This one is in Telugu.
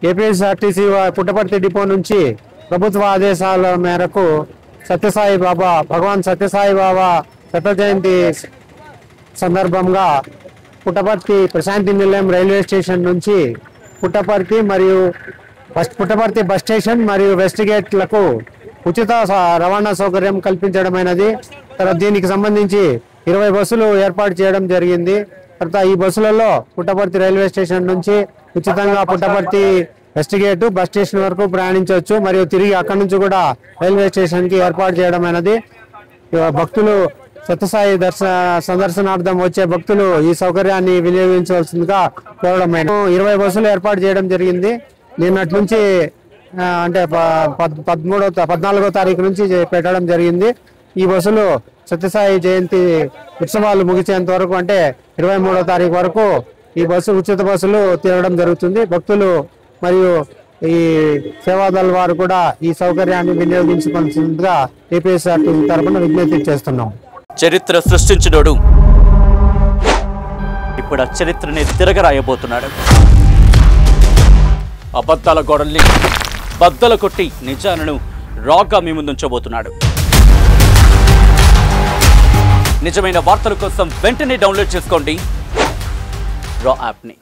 ఏపీఎస్ఆర్టీసీ పుట్టపర్తి డిపో నుంచి ప్రభుత్వ ఆదేశాల మేరకు భగవాన్ సత్యసాయి బాబా శత జయంతి సందర్భంగా పుట్టపర్తి ప్రశాంతి నిలయం రైల్వే స్టేషన్ నుంచి పుట్టపర్తి బస్ స్టేషన్ మరియు వెస్ట్ గేట్లకు ఉచిత రవాణా సౌకర్యం కల్పించడమైనది. తర్వాత దీనికి సంబంధించి 20 బస్సులు ఏర్పాటు చేయడం జరిగింది. తర్వాత ఈ బస్సులలో పుట్టపర్తి రైల్వే స్టేషన్ నుంచి ఉచితంగా Puttaparthi west gate bus station వరకు ప్రయాణించవచ్చు. మరియు తిరిగి అక్కడి నుంచి కూడా రైల్వే స్టేషన్ కి ఏర్పాటు చేయడమైనది. భక్తులు సత్యసాయి సందర్శనార్థం వచ్చే భక్తులు ఈ సౌకర్యాన్ని వినియోగించవలసిందిగా కోరడం. 20 బస్సులు ఏర్పాటు చేయడం జరిగింది. నిన్నటి నుంచి అంటే 14వ తారీఖు నుంచి పెట్టడం జరిగింది. ఈ బస్సులు సత్యసాయి జయంతి ఉత్సవాలు ముగిసేంత వరకు అంటే 23వ తారీఖు వరకు ఈ ఉచిత బస్సులు తిరగడం జరుగుతుంది. భక్తులు మరియు ఈ సేవాదళ వారు కూడా ఈ సౌకర్యాన్ని వినియోగించుకోవాల్సిందిగా ఏపీఎస్ఆర్టీసీ తరఫున విజ్ఞప్తి చేస్తున్నాం. చరిత్ర సృష్టించినోడు ఇప్పుడు ఆ చరిత్రని తిరగరాయబోతున్నాడు. అబద్ధాల గోడల్ని బద్దల కొట్టి నిజాలను రాగా మీ ముందుంచబోతున్నాడు. నిజమైన వార్తల కోసం వెంటనే డౌన్లోడ్ చేసుకోండి రా యాప్ని.